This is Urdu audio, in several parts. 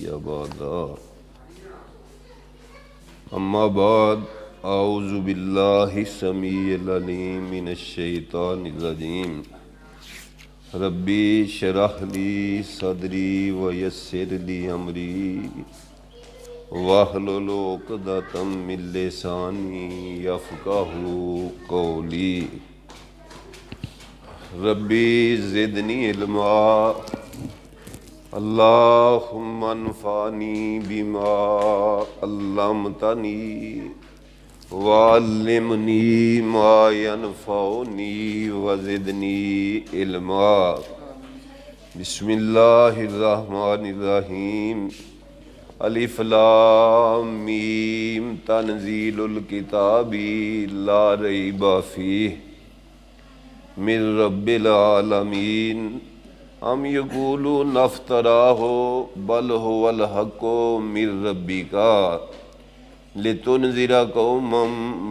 أبدا أما بعد أعوذ بالله السميع العليم من الشيطان الرجيم ربي اشرح لي صدري ويسر لي أمري واحلل عقدة من لساني يفقهوا قولي ربي زدني علما اللهم انفعني بما علمتني وعلمني ما ينفعني وزدني علما بسم الله الرحمن الرحيم الف لام میم تنزيل الكتاب لا ريب فيه من رب العالمين ام یقولون افتراہ بل هو الحق من ربک لتنذر قوما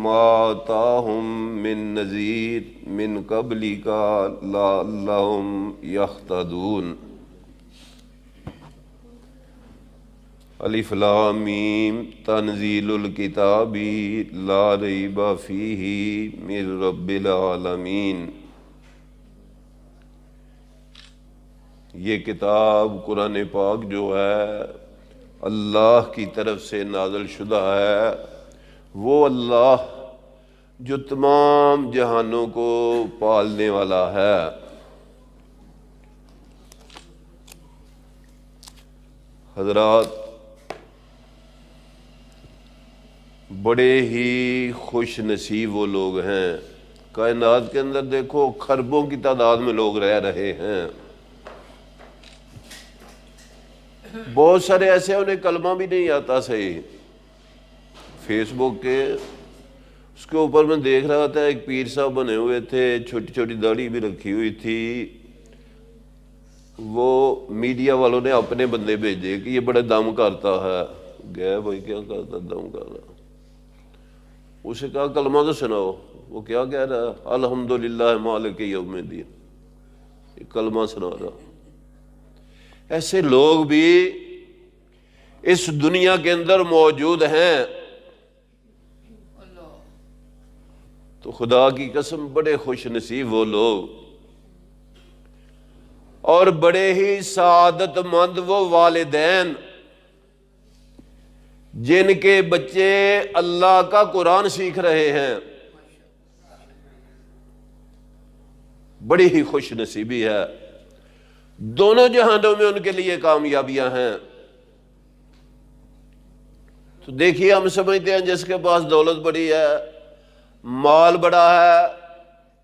ما اتاهم من نذیر من قبلک لعلهم یهتدون الف لام میم تنزیل الکتاب لا ریب فیہ من رب العالمین۔ یہ کتاب قرآن پاک جو ہے اللہ کی طرف سے نازل شدہ ہے، وہ اللہ جو تمام جہانوں کو پالنے والا ہے۔ حضرات، بڑے ہی خوش نصیب وہ لوگ ہیں، کائنات کے اندر دیکھو خربوں کی تعداد میں لوگ رہ رہے ہیں، بہت سارے ایسے انہیں کلمہ بھی نہیں آتا صحیح۔ فیس بک کے اس کے اوپر میں دیکھ رہا تھا، ایک پیر صاحب بنے ہوئے تھے، چھوٹی چھوٹی داڑھی بھی رکھی ہوئی تھی، وہ میڈیا والوں نے اپنے بندے بھیجے کہ یہ بڑے دم کرتا ہے۔ گئے بھائی کیا کرتا، دم کر رہا، اسے کہا کلمہ تو سناؤ، وہ کیا کہہ رہا ہے، الحمدللہ مالک یوم الدین، یہ کلمہ سنا رہا۔ ایسے لوگ بھی اس دنیا کے اندر موجود ہیں، تو خدا کی قسم بڑے خوش نصیب وہ لوگ، اور بڑے ہی سعادت مند وہ والدین جن کے بچے اللہ کا قرآن سیکھ رہے ہیں، بڑی ہی خوش نصیبی ہے۔ دونوں جہانوں میں ان کے لیے کامیابیاں ہیں۔ تو دیکھیے، ہم سمجھتے ہیں جس کے پاس دولت بڑی ہے، مال بڑا ہے،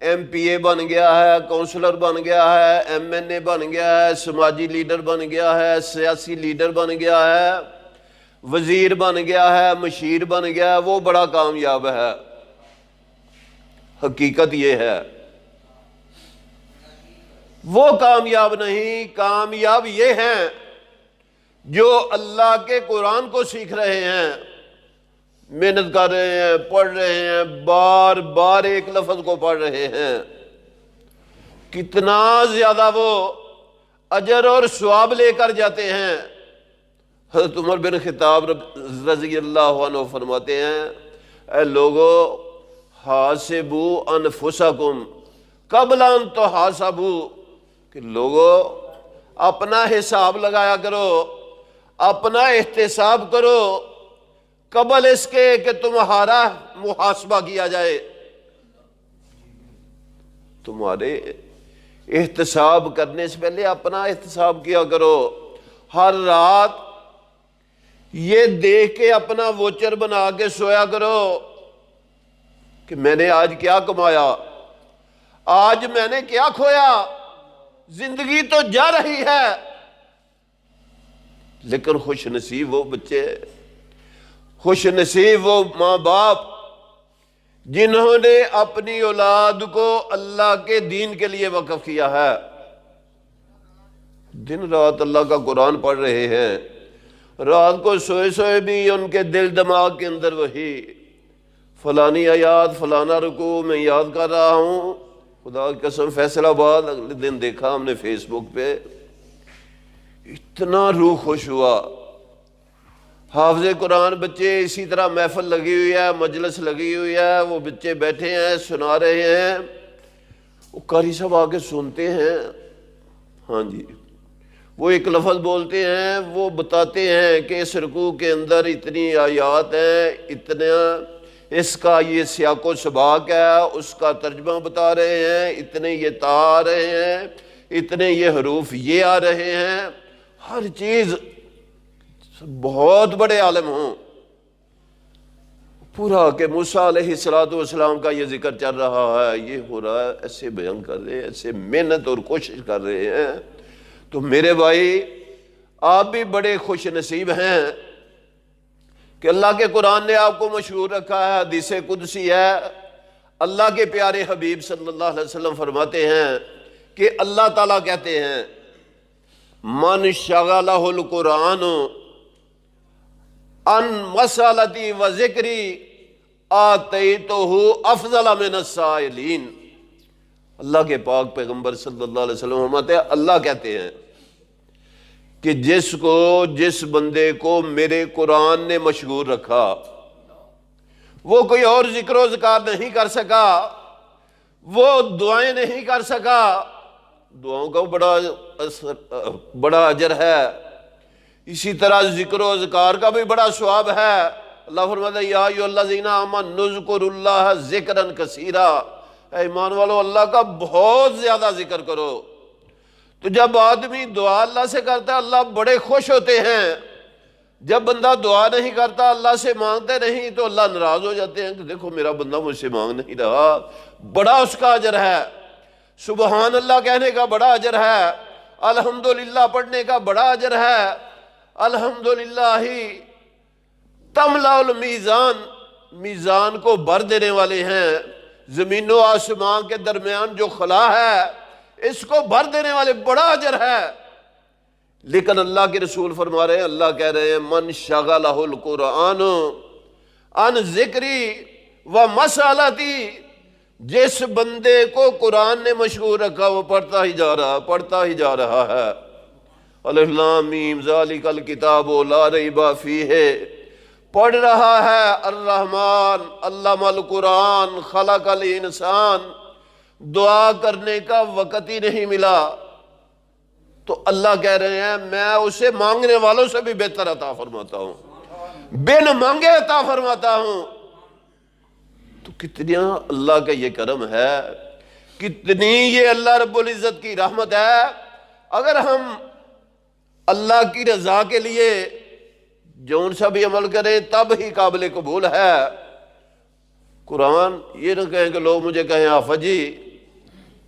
ایم پی اے بن گیا ہے، کونسلر بن گیا ہے، ایم این اے بن گیا ہے، سماجی لیڈر بن گیا ہے، سیاسی لیڈر بن گیا ہے، وزیر بن گیا ہے، مشیر بن گیا ہے، وہ بڑا کامیاب ہے۔ حقیقت یہ ہے، وہ کامیاب نہیں، کامیاب یہ ہیں جو اللہ کے قرآن کو سیکھ رہے ہیں، محنت کر رہے ہیں، پڑھ رہے ہیں، بار بار ایک لفظ کو پڑھ رہے ہیں۔ کتنا زیادہ وہ اجر اور ثواب لے کر جاتے ہیں۔ حضرت عمر بن خطاب رضی اللہ عنہ فرماتے ہیں، اے لوگو حاسبوا انفسکم قبل ان تحاسبوا، کہ لوگو اپنا حساب لگایا کرو، اپنا احتساب کرو قبل اس کے کہ تمہارا محاسبہ کیا جائے۔ تمہارے احتساب کرنے سے پہلے اپنا احتساب کیا کرو۔ ہر رات یہ دیکھ کے اپنا ووچر بنا کے سویا کرو کہ میں نے آج کیا کمایا، آج میں نے کیا کھویا۔ زندگی تو جا رہی ہے، لیکن خوش نصیب وہ بچے، خوش نصیب وہ ماں باپ جنہوں نے اپنی اولاد کو اللہ کے دین کے لیے وقف کیا ہے، دن رات اللہ کا قرآن پڑھ رہے ہیں، رات کو سوئے سوئے بھی ان کے دل دماغ کے اندر وہی فلانی آیات فلانا رکوع میں یاد کر رہا ہوں۔ خدا کی قسم فیصل آباد اگلے دن دیکھا ہم نے فیس بک پہ، اتنا روح خوش ہوا حافظ قرآن بچے اسی طرح محفل لگی ہوئی ہے، مجلس لگی ہوئی ہے، وہ بچے بیٹھے ہیں سنا رہے ہیں، وہ قاری صاحب آ کے سنتے ہیں، ہاں جی وہ ایک لفظ بولتے ہیں، وہ بتاتے ہیں کہ اس رکوع کے اندر اتنی آیات ہیں، اتنا اس کا یہ سیاق و سباق ہے، اس کا ترجمہ بتا رہے ہیں، اتنے یہ تا آ رہے ہیں، اتنے یہ حروف یہ آ رہے ہیں، ہر چیز بہت بڑے عالم ہوں، پورا کہ موسیٰ علیہ السلام کا یہ ذکر چل رہا ہے، یہ ہو رہا ہے، ایسے بیان کر رہے ہیں، ایسے محنت اور کوشش کر رہے ہیں۔ تو میرے بھائی آپ بھی بڑے خوش نصیب ہیں کہ اللہ کے قرآن نے آپ کو مشہور رکھا ہے، حدیث قدسی ہے، اللہ کے پیارے حبیب صلی اللہ علیہ وسلم فرماتے ہیں کہ اللہ تعالیٰ کہتے ہیں من شغلہ القرآن ان مسالتی و ذکری آتیتہ افضل من السائلین۔ اللہ کے پاک پیغمبر صلی اللہ علیہ وسلم فرماتے ہیں، اللہ کہتے ہیں کہ جس بندے کو میرے قرآن نے مشغول رکھا، وہ کوئی اور ذکر و ذکار نہیں کر سکا، وہ دعائیں نہیں کر سکا، دعاؤں کا بڑا اجر ہے، اسی طرح ذکر و ذکار کا بھی بڑا ثواب ہے۔ اللہ فرماتا ہے یا ایھا الذین آمنوا اذکروا اللہ ذکرا کثیرا، اے ایمان والو اللہ کا بہت زیادہ ذکر کرو۔ تو جب آدمی دعا اللہ سے کرتا ہے اللہ بڑے خوش ہوتے ہیں، جب بندہ دعا نہیں کرتا، اللہ سے مانگتے نہیں، تو اللہ ناراض ہو جاتے ہیں کہ دیکھو میرا بندہ مجھ سے مانگ نہیں رہا، بڑا اس کا اجر ہے، سبحان اللہ کہنے کا بڑا اجر ہے، الحمدللہ پڑھنے کا بڑا اجر ہے، الحمدللہ تملأ المیزان، میزان کو بھر دینے والے ہیں، زمین و آسمان کے درمیان جو خلا ہے اس کو بھر دینے والے، بڑا اجر ہے۔ لیکن اللہ کے رسول فرما رہے ہیں، اللہ کہہ رہے ہیں من شغلہ القرآن عن ذکری و مسالتی، جس بندے کو قرآن نے مشغول رکھا وہ پڑھتا ہی جا رہا ہے۔ الف لام میم ذالک الکتاب لا ریب فیہ، پڑھ رہا ہے، الرحمن علم القرآن خلق الانسان، دعا کرنے کا وقت ہی نہیں ملا، تو اللہ کہہ رہے ہیں میں اسے مانگنے والوں سے بھی بہتر عطا فرماتا ہوں، بن مانگے عطا فرماتا ہوں۔ تو کتنا اللہ کا یہ کرم ہے، کتنی یہ اللہ رب العزت کی رحمت ہے۔ اگر ہم اللہ کی رضا کے لیے جون سا بھی عمل کریں تب ہی قابل قبول ہے۔ قرآن یہ نہ کہیں کہ لوگ مجھے کہیں آفا جی،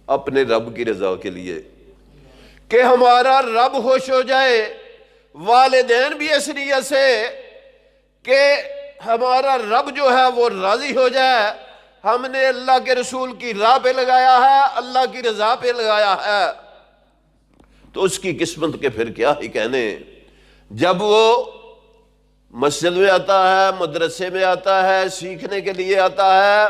اپنے رب کی رضا کے لیے کہ ہمارا رب خوش ہو جائے، والدین بھی اس نیت سے کہ ہمارا رب جو ہے وہ راضی ہو جائے، ہم نے اللہ کے رسول کی راہ پہ لگایا ہے، اللہ کی رضا پہ لگایا ہے، تو اس کی قسمت کے پھر کیا ہی کہنے۔ جب وہ مسجد میں آتا ہے، مدرسے میں آتا ہے، سیکھنے کے لیے آتا ہے،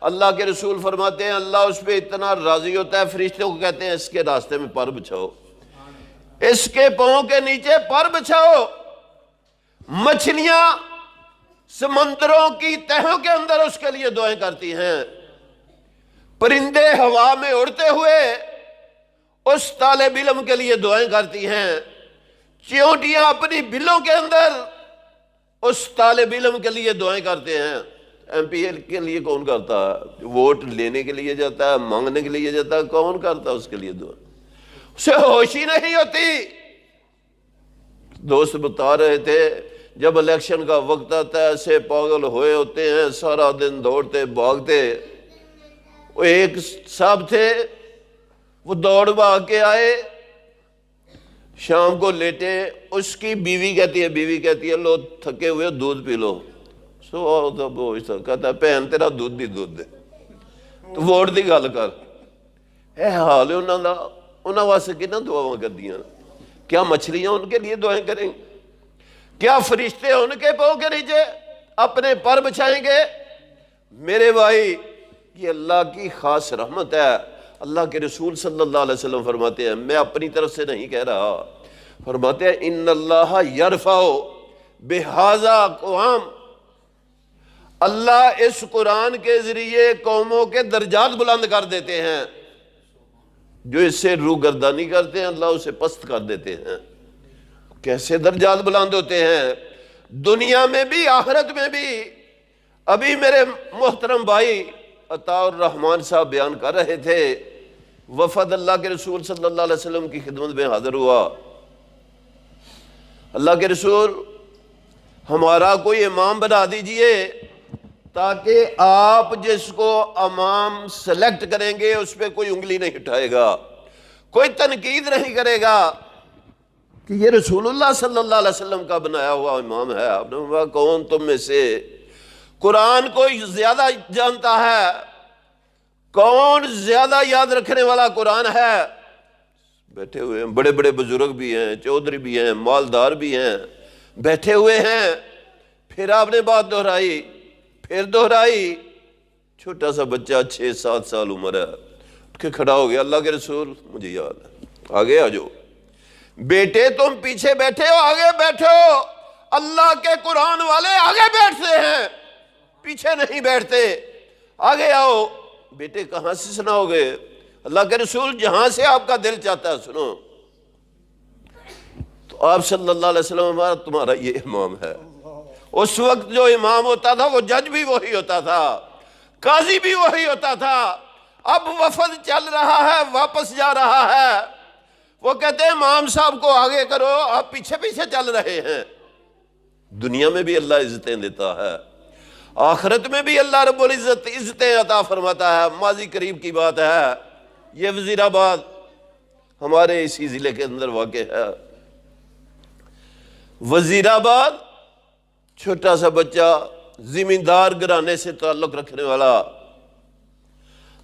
اللہ کے رسول فرماتے ہیں اللہ اس پہ اتنا راضی ہوتا ہے، فرشتوں کو کہتے ہیں اس کے راستے میں پر بچھاؤ، اس کے پاؤں کے نیچے پر بچھاؤ۔ مچھلیاں سمندروں کی تہوں کے اندر اس کے لیے دعائیں کرتی ہیں، پرندے ہوا میں اڑتے ہوئے اس طالب علم کے لیے دعائیں کرتی ہیں، چیونٹیاں اپنی بلوں کے اندر اس طالب علم کے لیے دعائیں کرتے ہیں۔ ایم پی ایل کے لیے کون کرتا ہے؟ ووٹ لینے کے لیے جاتا ہے، مانگنے کے لیے جاتا ہے، کون کرتا ہے اس کے لیے دعا؟ اسے ہوش ہی نہیں ہوتی۔ دوست بتا رہے تھے جب الیکشن کا وقت آتا ہے ایسے پاگل ہوئے ہوتے ہیں، سارا دن دوڑتے بھاگتے۔ وہ ایک صاحب تھے، وہ دوڑ بھاگ کے آئے، شام کو لیٹے، اس کی بیوی کہتی ہے لو تھکے ہوئے دودھ پی لو، کہتا ہے بہن تیرا دودھ دی دودھ دے، تو ووٹ دی گل کر۔ اے حال ہے انہوں دا، انہوں واسطے کتنا دعاواں کر دیاں، کیا مچھلیاں ان کے لیے دعائیں کریں؟ کیا فرشتے ان کے پاؤں کے نیچے اپنے پر بچھائیں گے؟ میرے بھائی یہ اللہ کی خاص رحمت ہے۔ اللہ کے رسول صلی اللہ علیہ وسلم فرماتے ہیں، میں اپنی طرف سے نہیں کہہ رہا، فرماتے ہیں ان اللہ یرفع بہذا اقوام، اللہ اس قرآن کے ذریعے قوموں کے درجات بلند کر دیتے ہیں، جو اس سے روگردانی کرتے ہیں اللہ اسے پست کر دیتے ہیں۔ کیسے درجات بلند ہوتے ہیں دنیا میں بھی آخرت میں بھی۔ ابھی میرے محترم بھائی عطاء الرحمان صاحب بیان کر رہے تھے، وفد اللہ کے رسول صلی اللہ علیہ وسلم کی خدمت میں حاضر ہوا۔ اللہ کے رسول ہمارا کوئی امام بنا دیجئے تاکہ آپ جس کو امام سلیکٹ کریں گے اس پہ کوئی انگلی نہیں اٹھائے گا، کوئی تنقید نہیں کرے گا کہ یہ رسول اللہ صلی اللہ علیہ وسلم کا بنایا ہوا امام ہے۔ آپ نے کہا کون تم میں سے قرآن کو زیادہ جانتا ہے، کون زیادہ یاد رکھنے والا قرآن ہے؟ بیٹھے ہوئے ہیں، بڑے بڑے بزرگ بھی ہیں، چودھری بھی ہیں، مالدار بھی ہیں، بیٹھے ہوئے ہیں۔ پھر آپ نے بات دہرائی، پھر دہرائی۔ چھوٹا سا بچہ 6-7 سال عمر ہے، اٹھ کے کھڑا ہو گیا، اللہ کے رسول مجھے یاد ہے، آگے آ جاؤ۔ بیٹے تم پیچھے بیٹھے ہو، آگے بیٹھو۔ اللہ کے قرآن والے آگے بیٹھتے ہیں، پیچھے نہیں بیٹھتے، آگے آؤ۔ بیٹے کہاں سے سناؤ گے؟ اللہ کے رسول جہاں سے آپ کا دل چاہتا ہے سنو۔ تو آپ صلی اللہ علیہ وسلم تمہارا یہ امام ہے۔ اس وقت جو امام ہوتا تھا وہ جج بھی وہی ہوتا تھا، قاضی بھی وہی ہوتا تھا۔ اب وفد چل رہا ہے، واپس جا رہا ہے، وہ کہتے ہیں امام صاحب کو آگے کرو، آپ پیچھے پیچھے چل رہے ہیں۔ دنیا میں بھی اللہ عزتیں دیتا ہے، آخرت میں بھی اللہ رب العزت عزتیں عطا فرماتا ہے۔ ماضی قریب کی بات ہے، یہ وزیر آباد ہمارے اسی ضلع کے اندر واقع ہے۔ وزیر آباد چھوٹا سا بچہ، زمیندار گھرانے سے تعلق رکھنے والا،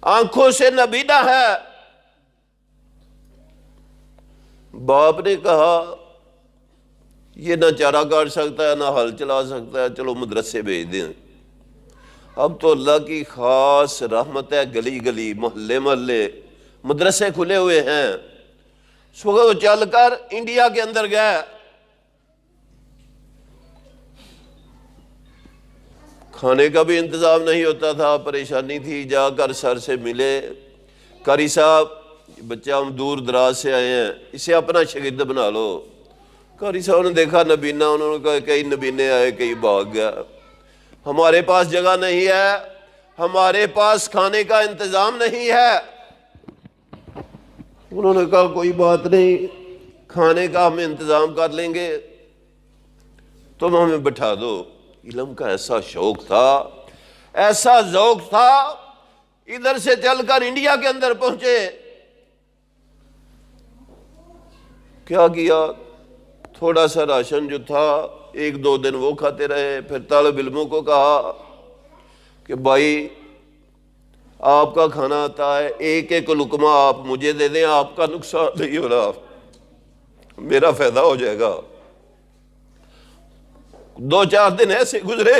آنکھوں سے نابینا ہے۔ باپ نے کہا یہ نہ چارہ کاٹ سکتا ہے نہ ہل چلا سکتا ہے، چلو مدرسے بھیج دیں۔ اب تو اللہ کی خاص رحمت ہے، گلی گلی محلے محلے مدرسے کھلے ہوئے ہیں۔ وہ چل کر انڈیا کے اندر گئے، کھانے کا بھی انتظام نہیں ہوتا تھا، پریشانی تھی۔ جا کر سر سے ملے، قاری صاحب بچہ ہم دور دراز سے آئے ہیں، اسے اپنا شاگرد بنا لو۔ قاری صاحب نے دیکھا نبینا، انہوں نے کہا کئی نبینے آئے کئی بھاگ گیا، ہمارے پاس جگہ نہیں ہے، ہمارے پاس کھانے کا انتظام نہیں ہے۔ انہوں نے کہا کوئی بات نہیں، کھانے کا ہم انتظام کر لیں گے، تم ہمیں بٹھا دو۔ علم کا ایسا شوق تھا، ایسا ذوق تھا، ادھر سے چل کر انڈیا کے اندر پہنچے۔ کیا کیا؟ تھوڑا سا راشن جو تھا 1-2 دن وہ کھاتے رہے، پھر طالب علموں کو کہا کہ بھائی آپ کا کھانا آتا ہے، ایک ایک لقمہ آپ مجھے دے دیں، آپ کا نقصان نہیں ہو رہا، میرا فائدہ ہو جائے گا۔ 2-4 دن ایسے گزرے،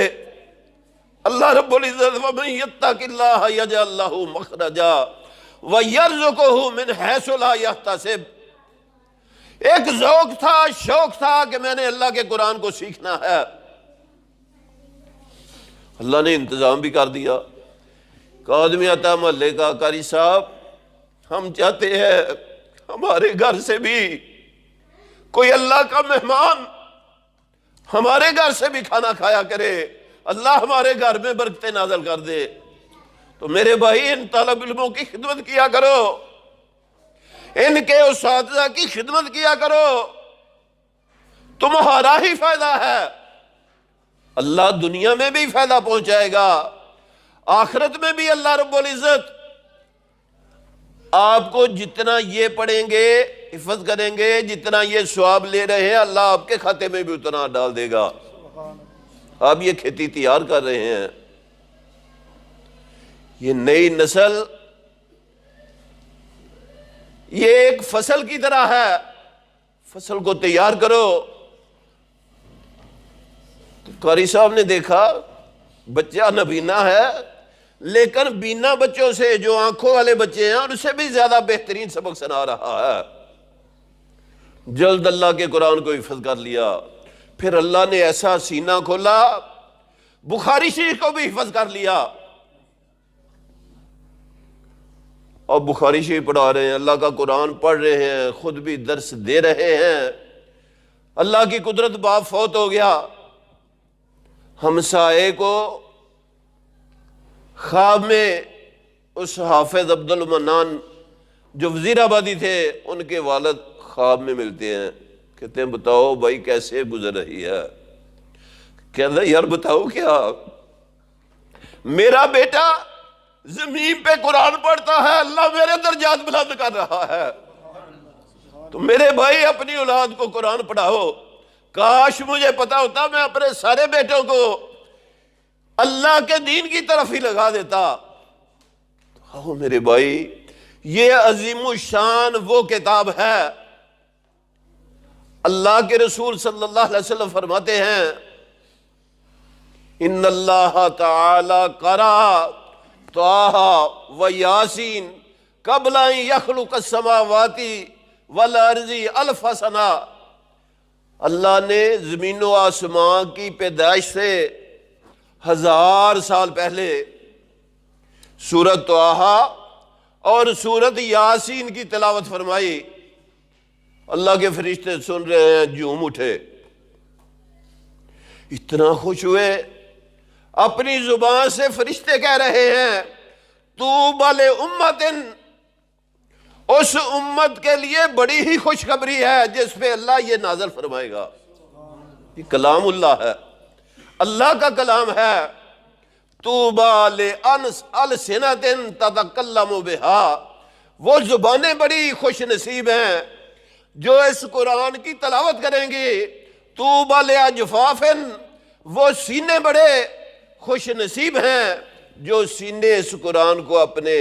اللہ رب العزت وَمَن يَتَّقِ اللَّهَ يَجْعَل لَّهُ مَخْرَجًا وَيَرْزُقْهُ مِنْ حَيْثُ لَا يَحْتَسِبُ۔ ایک ذوق تھا، شوق تھا کہ میں نے اللہ کے قرآن کو سیکھنا ہے۔ اللہ نے انتظام بھی کر دیا۔ کہ آدمی آتا محلے کا، قاری صاحب ہم چاہتے ہیں ہمارے گھر سے بھی کوئی اللہ کا مہمان ہمارے گھر سے بھی کھانا کھایا کرے، اللہ ہمارے گھر میں برکتیں نازل کر دے۔ تو میرے بھائی ان طالب علموں کی خدمت کیا کرو، ان کے اساتذہ کی خدمت کیا کرو، تمہارا ہی فائدہ ہے۔ اللہ دنیا میں بھی فائدہ پہنچائے گا، آخرت میں بھی اللہ رب العزت آپ کو جتنا یہ پڑھیں گے حفظ کریں گے، جتنا یہ ثواب لے رہے ہیں اللہ آپ کے کھاتے میں بھی اتنا ڈال دے گا۔ آپ یہ کھیتی تیار کر رہے ہیں، یہ نئی نسل یہ ایک فصل کی طرح ہے، فصل کو تیار کرو۔ تو قاری صاحب نے دیکھا بچہ نبینا ہے، لیکن بینا بچوں سے جو آنکھوں والے بچے ہیں اور اسے بھی زیادہ بہترین سبق سنا رہا ہے۔ جلد اللہ کے قرآن کو حفظ کر لیا، پھر اللہ نے ایسا سینہ کھولا، بخاری شریف کو بھی حفظ کر لیا، اور بخاری شریف پڑھا رہے ہیں، اللہ کا قرآن پڑھ رہے ہیں، خود بھی درس دے رہے ہیں۔ اللہ کی قدرت، باپ فوت ہو گیا، ہمسائے کو خواب میں اس حافظ عبد المنان جو وزیر آبادی تھے، ان کے والد خواب میں ملتے ہیں، کہتے ہیں بتاؤ بھائی کیسے گزر رہی ہے؟ کہتا ہے یار بتاؤ کیا، میرا بیٹا زمین پہ قرآن پڑھتا ہے، اللہ میرے درجات بلند کر رہا ہے، تو میرے بھائی اپنی اولاد کو قرآن پڑھاؤ۔ کاش مجھے پتا ہوتا، میں اپنے سارے بیٹوں کو اللہ کے دین کی طرف ہی لگا دیتا۔ میرے بھائی، یہ عظیم الشان وہ کتاب ہے، اللہ کے رسول صلی اللہ علیہ وسلم فرماتے ہیں ان اللہ تعالی قرأ طٰہٰ و یاسین قبل ان یخلق السماوات والارض الف سنہ، اللہ نے زمین و آسمان کی پیدائش سے 1000 سال پہلے سورۃ طٰہٰ اور سورۃ یاسین کی تلاوت فرمائی۔ اللہ کے فرشتے سن رہے ہیں، جھوم اٹھے، اتنا خوش ہوئے، اپنی زبان سے فرشتے کہہ رہے ہیں طوبی لامۃ، اس امت کے لیے بڑی ہی خوشخبری ہے جس پہ اللہ یہ نازل فرمائے گا۔ یہ کلام اللہ ہے، اللہ کا کلام ہے۔ طوبی لألسنۃ تتکلم بہا، وہ زبانیں بڑی خوش نصیب ہیں جو اس قرآن کی تلاوت کریں گی۔ طوبی لاجفاف، وہ سینے بڑے خوش نصیب ہیں جو سینے اس قرآن کو اپنے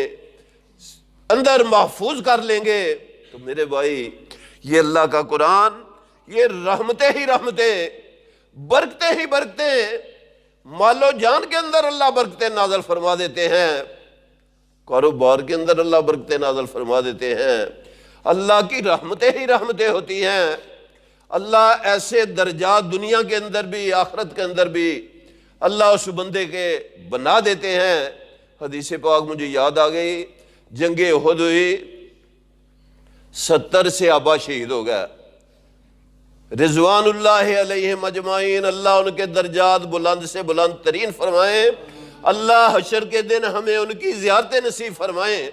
اندر محفوظ کر لیں گے۔ تو میرے بھائی، یہ اللہ کا قرآن، یہ رحمتیں ہی رحمتیں، برکتیں ہی برکتیں، مال و جان کے اندر اللہ برکتیں نازل فرما دیتے ہیں، کاروبار کے اندر اللہ برکتیں نازل فرما دیتے ہیں، اللہ کی رحمتیں ہی رحمتیں ہوتی ہیں۔ اللہ ایسے درجات دنیا کے اندر بھی آخرت کے اندر بھی اللہ اس بندے کے بنا دیتے ہیں۔ حدیث پاک مجھے یاد آ گئی، جنگ احد ہوئی، 70 صحابہ شہید ہو گئے، رضوان اللہ علیہم اجمعین، اللہ ان کے درجات بلند سے بلند ترین فرمائیں، اللہ حشر کے دن ہمیں ان کی زیارتیں نصیب فرمائیں۔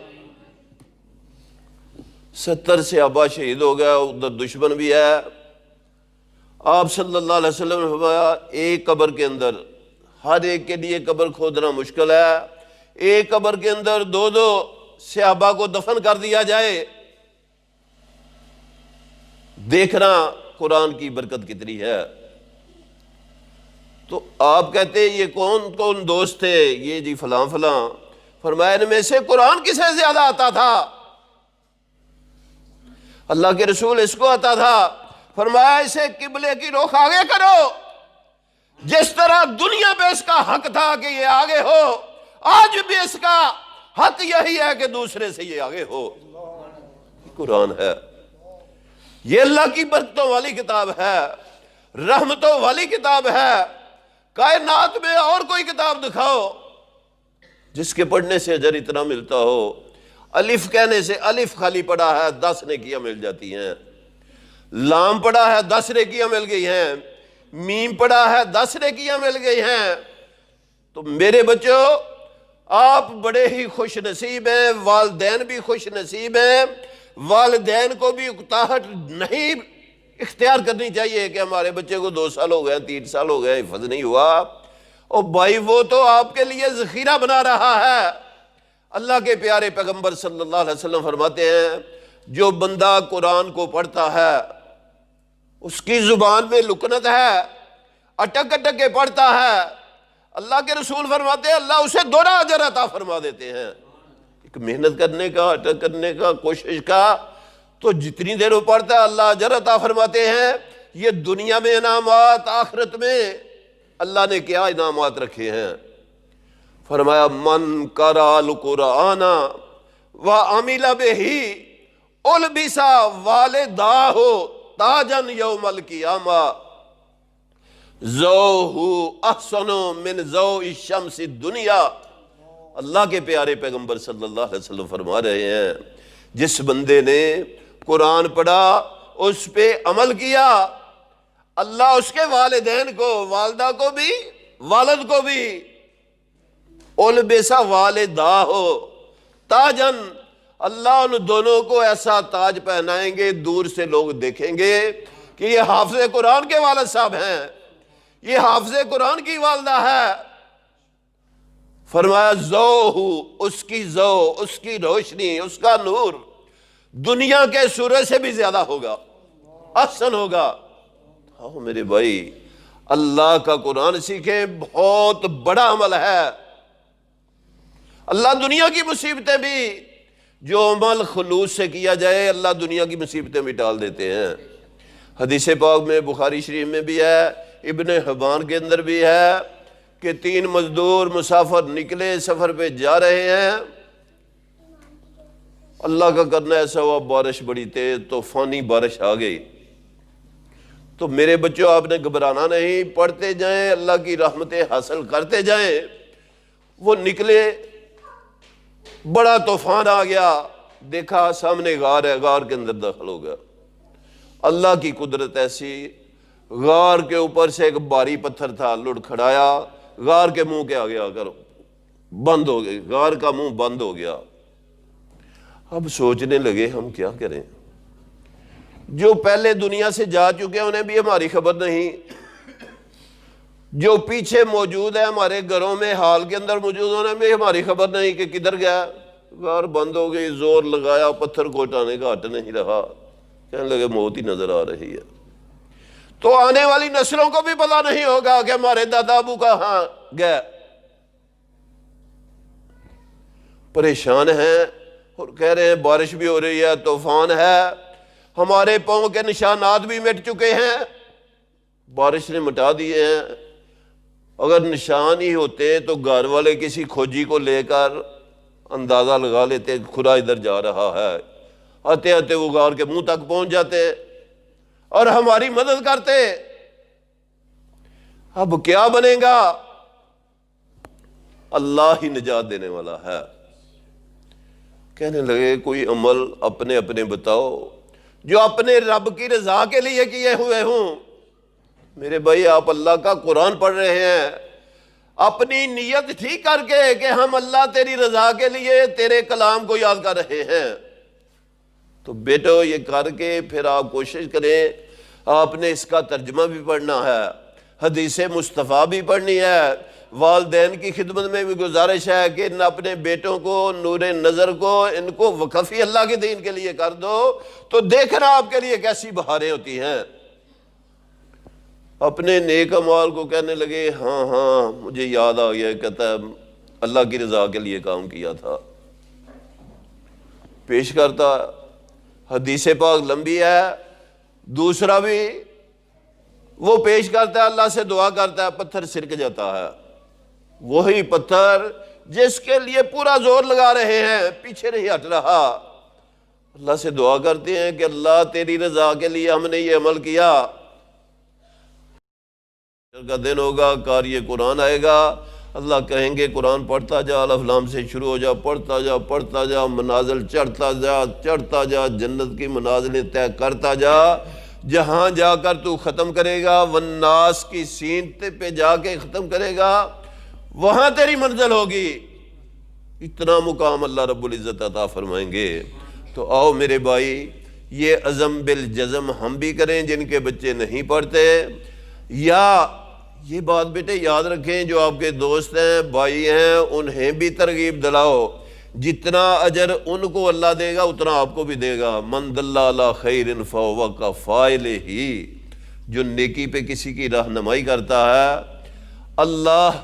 70 صحابہ شہید ہو گئے، ادھر دشمن بھی ہے۔ آپ صلی اللہ علیہ وسلم نے فرمایا ایک قبر کے اندر، ہر ایک کے لیے قبر کھودنا مشکل ہے، ایک قبر کے اندر 2 صحابہ کو دفن کر دیا جائے، دیکھنا قرآن کی برکت کتنی ہے۔ تو آپ کہتے ہیں یہ کون کون دوست تھے؟ یہ جی فلاں فلاں۔ فرمایا ان میں سے قرآن کسے زیادہ آتا تھا؟ اللہ کے رسول اس کو آتا تھا۔ فرمایا اسے قبلے کی رخ آگے کرو، جس طرح دنیا پہ اس کا حق تھا کہ یہ آگے ہو، آج بھی اس کا حق یہی ہے کہ دوسرے سے یہ آگے ہو۔ قرآن ہے، یہ اللہ کی برکتوں والی کتاب ہے، رحمتوں والی کتاب ہے۔ کائنات میں اور کوئی کتاب دکھاؤ جس کے پڑھنے سے اجر اتنا ملتا ہو۔ الف کہنے سے، الف خالی پڑھا ہے 10 نیکیاں مل جاتی ہیں، لام پڑھا ہے 10 نیکیاں مل گئی ہیں، میم پڑھا ہے 10 نیکیاں مل گئی ہیں۔ تو میرے بچوں، آپ بڑے ہی خوش نصیب ہیں، والدین بھی خوش نصیب ہیں۔ والدین کو بھی اکتاہٹ نہیں اختیار کرنی چاہیے کہ ہمارے بچے کو 2 سال ہو گئے، 3 سال ہو گئے، حفظ نہیں ہوا۔ اور بھائی وہ تو آپ کے لیے ذخیرہ بنا رہا ہے۔ اللہ کے پیارے پیغمبر صلی اللہ علیہ وسلم فرماتے ہیں جو بندہ قرآن کو پڑھتا ہے اس کی زبان میں لکنت ہے، اٹک اٹک کے پڑھتا ہے، اللہ کے رسول فرماتے ہیں اللہ اسے 2 اجر عطا فرما دیتے ہیں۔ ایک محنت کرنے کا، اٹک کرنے کا، کوشش کا، تو جتنی دیر وہ پڑھتا ہے اللہ اجر عطا فرماتے ہیں۔ یہ دنیا میں انعامات، آخرت میں اللہ نے کیا انعامات رکھے ہیں؟ فرمایا من قرأ القرآن وعمل بہ البس والداہ تاجا یوم القیامہ، ضوءہ احسن من ضوء الشمس الدنیا۔ اللہ کے پیارے پیغمبر صلی اللہ علیہ وسلم فرما رہے ہیں جس بندے نے قرآن پڑھا، اس پہ عمل کیا، اللہ اس کے والدین کو، والدہ کو بھی، والد کو بھی، البسا والدہ ہو تاجن، اللہ ان دونوں کو ایسا تاج پہنائیں گے، دور سے لوگ دیکھیں گے کہ یہ حافظ قرآن کے والد صاحب ہیں، یہ حافظ قرآن کی والدہ ہے۔ فرمایا ضوء، اس کی ضوء، اس کی روشنی، اس کا نور دنیا کے سورج سے بھی زیادہ ہوگا، احسن ہوگا۔ ہاں میرے بھائی، اللہ کا قرآن سیکھیں، بہت بڑا عمل ہے۔ اللہ دنیا کی مصیبتیں بھی، جو عمل خلوص سے کیا جائے، اللہ دنیا کی مصیبتیں بھی ٹال دیتے ہیں۔ حدیث پاک میں، بخاری شریف میں بھی ہے، ابن حبان کے اندر بھی ہے کہ 3 مزدور مسافر نکلے، سفر پہ جا رہے ہیں، اللہ کا کرنا ایسا ہوا بارش بڑی تیز، طوفانی بارش آ گئی۔ تو میرے بچوں، آپ نے گھبرانا نہیں، پڑھتے جائیں، اللہ کی رحمتیں حاصل کرتے جائیں۔ وہ نکلے، بڑا طوفان آ گیا، دیکھا سامنے غار ہے، غار کے اندر داخل ہو گیا۔ اللہ کی قدرت ایسی، غار کے اوپر سے ایک بھاری پتھر تھا، لڑکھڑایا، غار کے منہ کے آگے آ کر بند ہو گئی، غار کا منہ بند ہو گیا۔ اب سوچنے لگے ہم کیا کریں، جو پہلے دنیا سے جا چکے ہیں انہیں بھی ہماری خبر نہیں، جو پیچھے موجود ہے ہمارے گھروں میں حال کے اندر موجود، انہیں بھی ہماری خبر نہیں کہ کدھر گیا۔ غار بند ہو گئی، زور لگایا، پتھر کو ہٹانے کا ہٹ نہیں رہا، کہنے لگے موت ہی نظر آ رہی ہے۔ تو آنے والی نسلوں کو بھی پتا نہیں ہوگا کہ ہمارے دادا ابو کہاں گئے۔ پریشان ہیں اور کہہ رہے ہیں بارش بھی ہو رہی ہے، طوفان ہے، ہمارے پاؤں کے نشانات بھی مٹ چکے ہیں، بارش نے مٹا دیے ہیں۔ اگر نشان ہی ہوتے تو گھر والے کسی کھوجی کو لے کر اندازہ لگا لیتے کھرا ادھر جا رہا ہے، آتے آتے وہ غار کے منہ تک پہنچ جاتے اور ہماری مدد کرتے۔ اب کیا بنے گا؟ اللہ ہی نجات دینے والا ہے۔ کہنے لگے کوئی عمل اپنے اپنے بتاؤ جو اپنے رب کی رضا کے لیے کیے ہوئے ہوں۔ میرے بھائی، آپ اللہ کا قرآن پڑھ رہے ہیں، اپنی نیت ٹھیک کر کے کہ ہم اللہ تیری رضا کے لیے تیرے کلام کو یاد کر رہے ہیں، تو بیٹو یہ کر کے پھر آپ کوشش کریں، آپ نے اس کا ترجمہ بھی پڑھنا ہے، حدیث مصطفیٰ بھی پڑھنی ہے، والدین کی خدمت میں بھی گزارش ہے کہ ان اپنے بیٹوں کو، نور نظر کو، ان کو وقف ہی اللہ کے دین کے لیے کر دو، تو دیکھنا آپ کے لیے کیسی بہاریں ہوتی ہیں۔ اپنے نیک اعمال کو کہنے لگے ہاں ہاں مجھے یاد آ گیا، کہتا ہے اللہ کی رضا کے لیے کام کیا تھا۔ پیش کرتا، حدیث پاک لمبی ہے، دوسرا بھی وہ پیش کرتا ہے، اللہ سے دعا کرتا ہے، پتھر سرک جاتا ہے، وہی پتھر جس کے لیے پورا زور لگا رہے ہیں، پیچھے نہیں ہٹ رہا۔ اللہ سے دعا کرتے ہیں کہ اللہ تیری رضا کے لیے ہم نے یہ عمل کیا۔ کا دن ہوگا، قاری قرآن آئے گا، اللہ کہیں گے قرآن پڑھتا جا، الف لام سے شروع ہو جا، پڑھتا جا پڑھتا جا، منازل چڑھتا جا چڑھتا جا، جنت کی منازلیں طے کرتا جا، جہاں جا کر تو ختم کرے گا، والناس کی سین پہ جا کے ختم کرے گا، وہاں تیری منزل ہوگی۔ اتنا مقام اللہ رب العزت عطا فرمائیں گے۔ تو آؤ میرے بھائی، یہ عزم بالجزم ہم بھی کریں جن کے بچے نہیں پڑھتے، یا یہ بات بیٹے یاد رکھیں، جو آپ کے دوست ہیں، بھائی ہیں، انہیں بھی ترغیب دلاؤ، جتنا اجر ان کو اللہ دے گا اتنا آپ کو بھی دے گا۔ من دل علی خیر فہو کفاعلہ، جو نیکی پہ کسی کی رہنمائی کرتا ہے، اللہ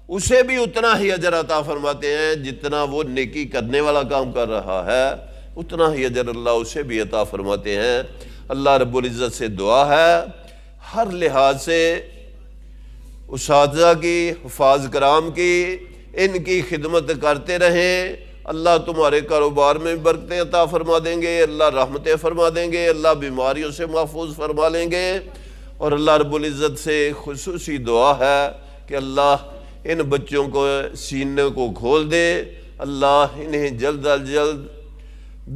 اسے بھی اتنا ہی اجر عطا فرماتے ہیں، جتنا وہ نیکی کرنے والا کام کر رہا ہے اتنا ہی اجر اللہ اسے بھی عطا فرماتے ہیں۔ اللہ رب العزت سے دعا ہے ہر لحاظ سے اساتذہ کی، حفاظ کرام کی، ان کی خدمت کرتے رہیں، اللہ تمہارے کاروبار میں برکتیں عطا فرما دیں گے، اللہ رحمتیں فرما دیں گے، اللہ بیماریوں سے محفوظ فرما لیں گے، اور اللہ رب العزت سے خصوصی دعا ہے کہ اللہ ان بچوں کو سینے کو کھول دے، اللہ انہیں جلد از جلد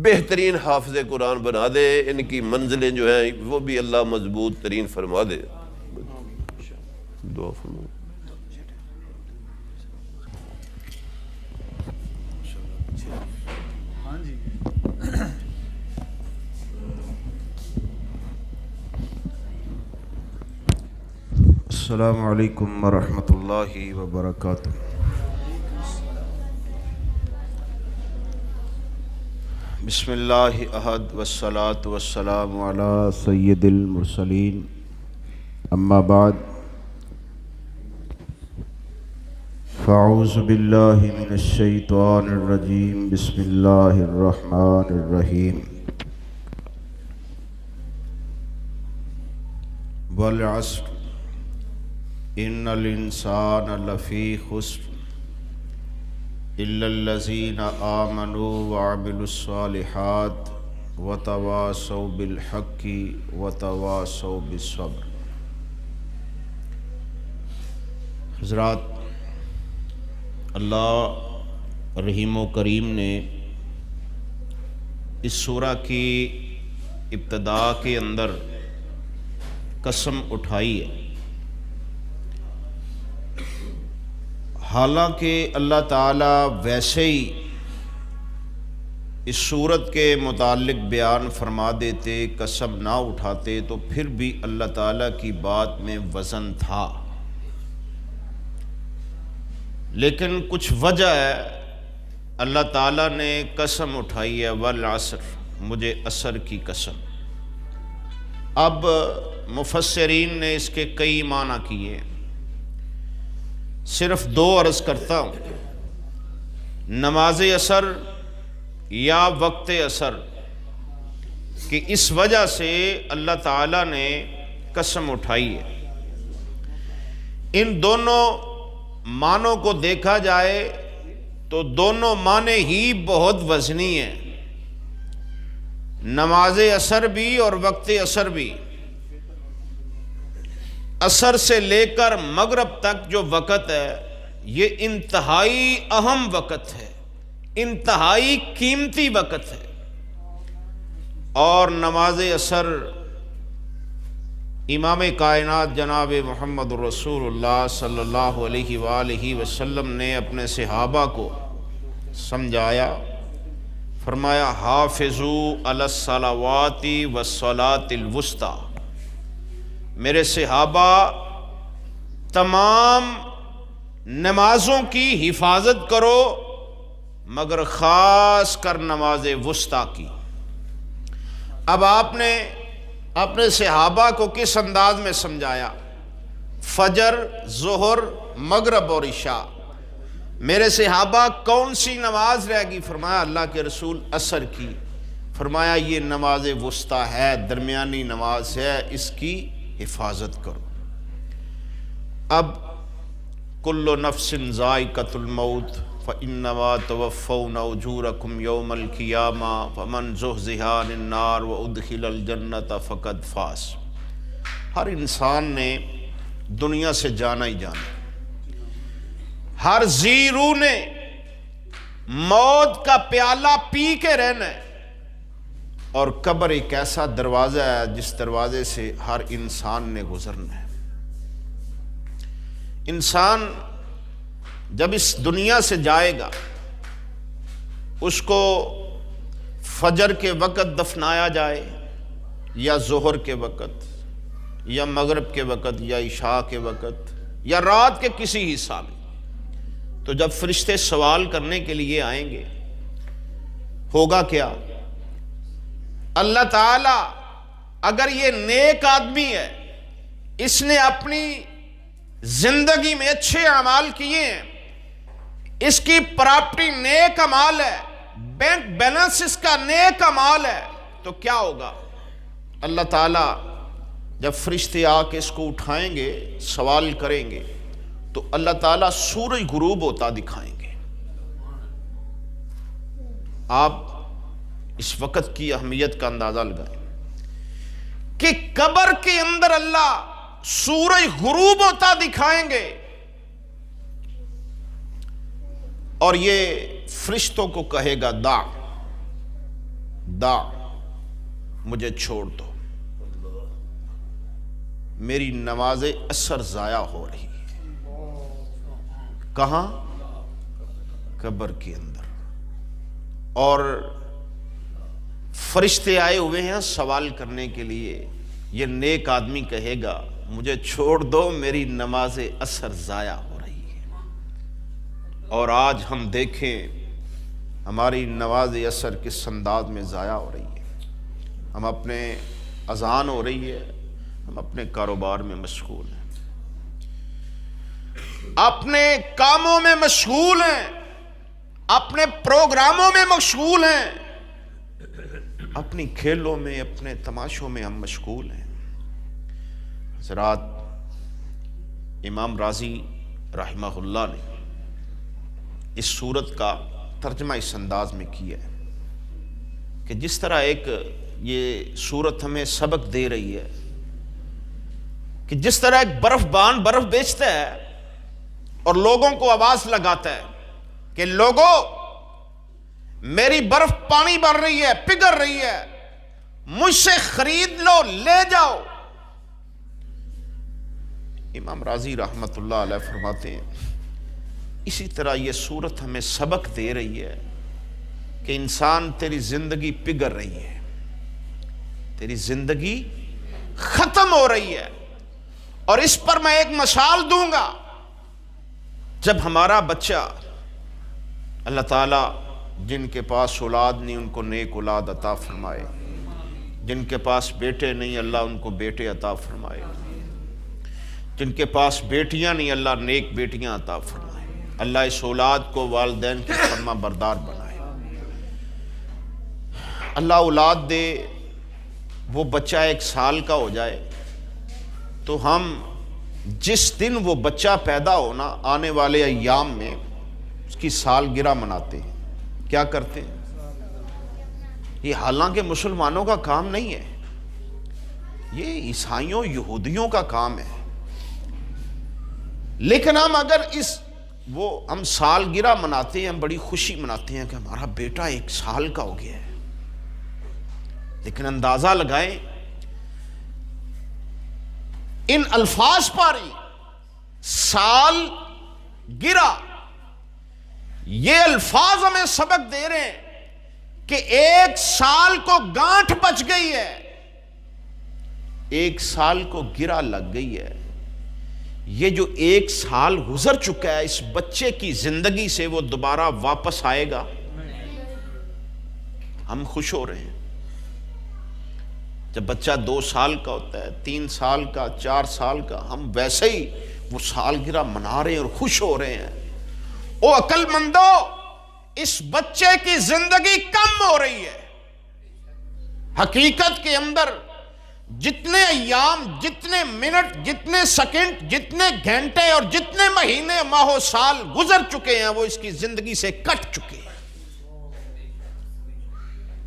بہترین حافظ قرآن بنا دے، ان کی منزلیں جو ہیں وہ بھی اللہ مضبوط ترین فرما دے۔ دعا فرما۔ السلام علیکم ورحمۃ اللہ وبرکاتہ۔ بسم اللہ احد والصلاة والسلام علی سید المرسلین، اما بعد فاعوذ باللہ من الشیطان الرجیم، بسم اللہ الرحمن الرحیم۔ والعصر ان الانسان لفی خسر الا الذین آمنوا وعملوا الصالحات وتواصوا بالحق وتواصوا بالصبر۔ حضرات، اللہ رحیم و کریم نے اس سورہ کی ابتدا کے اندر قسم اٹھائی ہے، حالانکہ اللہ تعالیٰ ویسے ہی اس صورت کے متعلق بیان فرما دیتے، قسم نہ اٹھاتے، تو پھر بھی اللہ تعالیٰ کی بات میں وزن تھا، لیکن کچھ وجہ ہے اللہ تعالیٰ نے قسم اٹھائی ہے، والعصر، مجھے عصر کی قسم۔ اب مفسرین نے اس کے کئی معنی کیے، صرف دو عرض کرتا ہوں، نماز عصر یا وقت عصر، کہ اس وجہ سے اللہ تعالیٰ نے قسم اٹھائی ہے۔ ان دونوں معنوں کو دیکھا جائے تو دونوں معنی ہی بہت وزنی ہیں، نماز عصر بھی اور وقت عصر بھی۔ عصر سے لے کر مغرب تک جو وقت ہے یہ انتہائی اہم وقت ہے، انتہائی قیمتی وقت ہے، اور نماز عصر امام کائنات جناب محمد رسول اللہ صلی اللہ علیہ وآلہ وسلم نے اپنے صحابہ کو سمجھایا، فرمایا حافظوا علی الصلوات والصلاۃ الوسطی، میرے صحابہ تمام نمازوں کی حفاظت کرو مگر خاص کر نماز وسطیٰ کی۔ اب آپ نے اپنے صحابہ کو کس انداز میں سمجھایا؟ فجر، ظہر، مغرب اور عشاء۔ میرے صحابہ کون سی نماز رہ گی؟ فرمایا اللہ کے رسول عصر کی۔ فرمایا یہ نماز وسطیٰ ہے، درمیانی نماز ہے، اس کی حفاظت کرو۔ اب کل نفس ذائقۃ الموت فإنما توفون أجوركم يوم القيامة فمن زحزح عن النار وأدخل الجنة فقد فاز۔ ہر انسان نے دنیا سے جانا ہی جانا، ہر ذی روح نے موت کا پیالہ پی کے رہنا ہے، اور قبر ایک ایسا دروازہ ہے جس دروازے سے ہر انسان نے گزرنا ہے۔ انسان جب اس دنیا سے جائے گا، اس کو فجر کے وقت دفنایا جائے یا ظہر کے وقت یا مغرب کے وقت یا عشاء کے وقت یا رات کے کسی حصہ میں، تو جب فرشتے سوال کرنے کے لیے آئیں گے ہوگا کیا؟ اللہ تعالی اگر یہ نیک آدمی ہے، اس نے اپنی زندگی میں اچھے اعمال کیے ہیں، اس کی پراپرٹی نیک امال ہے، بینک بیلنس اس کا نیک امال ہے، تو کیا ہوگا؟ اللہ تعالیٰ جب فرشتے آ کے اس کو اٹھائیں گے، سوال کریں گے، تو اللہ تعالیٰ سورج غروب ہوتا دکھائیں گے۔ آپ اس وقت کی اہمیت کا اندازہ لگائیں کہ قبر کے اندر اللہ سورج غروب ہوتا دکھائیں گے اور یہ فرشتوں کو کہے گا دا مجھے چھوڑ دو، میری نماز عصر ضائع ہو رہی ہے۔ کہاں؟ قبر کے اندر۔ اور فرشتے آئے ہوئے ہیں سوال کرنے کے لیے۔ یہ نیک آدمی کہے گا مجھے چھوڑ دو، میری نماز عصر ضائع ہو رہی ہے۔ اور آج ہم دیکھیں ہماری نماز عصر کس انداز میں ضائع ہو رہی ہے۔ ہم اپنے اذان ہو رہی ہے، ہم اپنے کاروبار میں مشغول ہیں، اپنے کاموں میں مشغول ہیں، اپنے پروگراموں میں مشغول ہیں، اپنی کھیلوں میں، اپنے تماشوں میں ہم مشغول ہیں۔ حضرات، امام رازی رحمہ اللہ نے اس سورت کا ترجمہ اس انداز میں کیا ہے کہ جس طرح ایک یہ سورت ہمیں سبق دے رہی ہے کہ جس طرح ایک برف بان برف بیچتا ہے اور لوگوں کو آواز لگاتا ہے کہ لوگوں میری برف پانی بھر رہی ہے، پگھل رہی ہے، مجھ سے خرید لو، لے جاؤ۔ امام رازی رحمت اللہ علیہ فرماتے ہیں اسی طرح یہ سورت ہمیں سبق دے رہی ہے کہ انسان تیری زندگی پگھل رہی ہے، تیری زندگی ختم ہو رہی ہے۔ اور اس پر میں ایک مثال دوں گا، جب ہمارا بچہ، اللہ تعالیٰ جن کے پاس اولاد نہیں ان کو نیک اولاد عطا فرمائے، جن کے پاس بیٹے نہیں اللہ ان کو بیٹے عطا فرمائے، جن کے پاس بیٹیاں نہیں اللہ نیک بیٹیاں عطا فرمائے، اللہ اس اولاد کو والدین کی فرما بردار بنائے، اللہ اولاد دے، وہ بچہ 1 سال کا ہو جائے تو ہم جس دن وہ بچہ پیدا ہونا آنے والے ایام میں اس کی سالگرہ مناتے ہیں۔ کیا کرتے ہیں؟ یہ حالانکہ مسلمانوں کا کام نہیں ہے، یہ عیسائیوں یہودیوں کا کام ہے، لیکن ہم اگر ہم سالگرہ مناتے ہیں، ہم بڑی خوشی مناتے ہیں کہ ہمارا بیٹا 1 سال کا ہو گیا ہے، لیکن اندازہ لگائیں ان الفاظ پر ہی سال گرا، یہ الفاظ ہمیں سبق دے رہے ہیں کہ 1 سال کو گانٹھ بچ گئی ہے، 1 سال کو گرا لگ گئی ہے۔ یہ جو 1 سال گزر چکا ہے اس بچے کی زندگی سے، وہ دوبارہ واپس آئے گا؟ ہم خوش ہو رہے ہیں جب بچہ 2 سال کا ہوتا ہے، 3 سال کا، 4 سال کا، ہم ویسے ہی وہ سالگرہ منا رہے ہیں اور خوش ہو رہے ہیں۔ او عقل مندو، اس بچے کی زندگی کم ہو رہی ہے۔ حقیقت کے اندر جتنے ایام، جتنے منٹ، جتنے سیکنڈ، جتنے گھنٹے اور جتنے مہینے، ماہ و سال گزر چکے ہیں وہ اس کی زندگی سے کٹ چکے ہیں۔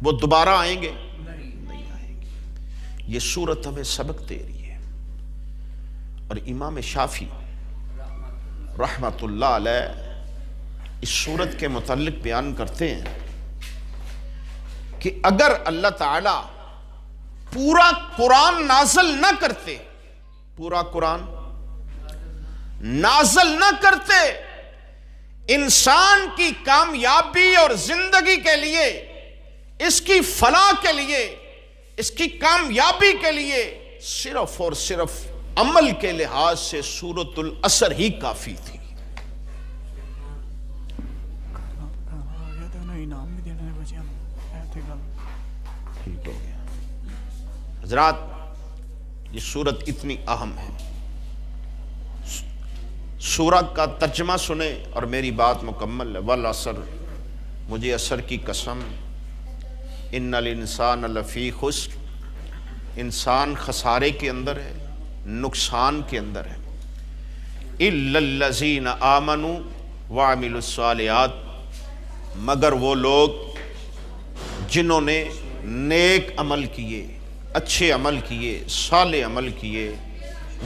وہ دوبارہ آئیں گے؟ نہیں آئیں گے۔ یہ سورت ہمیں سبق دے رہی ہے۔ اور امام شافعی رحمت اللہ علیہ اس سورت کے متعلق بیان کرتے ہیں کہ اگر اللہ تعالی پورا قرآن نازل نہ کرتے، پورا قرآن نازل نہ کرتے، انسان کی کامیابی اور زندگی کے لیے، اس کی فلاح کے لیے، اس کی کامیابی کے لیے صرف اور صرف عمل کے لحاظ سے سورۃ العصر ہی کافی تھی۔ ٹھیک ہو گیا حضرات، یہ سورت اتنی اہم ہے۔ سورت کا ترجمہ سنیں اور میری بات مکمل ہے۔ والعصر، مجھے عصر کی قسم، ان الانسان لفی خسر، انسان خسارے کے اندر ہے، نقصان کے اندر ہے۔ الا الذین آمنوا وعملوا الصالحات، مگر وہ لوگ جنہوں نے نیک عمل کیے، اچھے عمل کیے، صالح عمل کیے،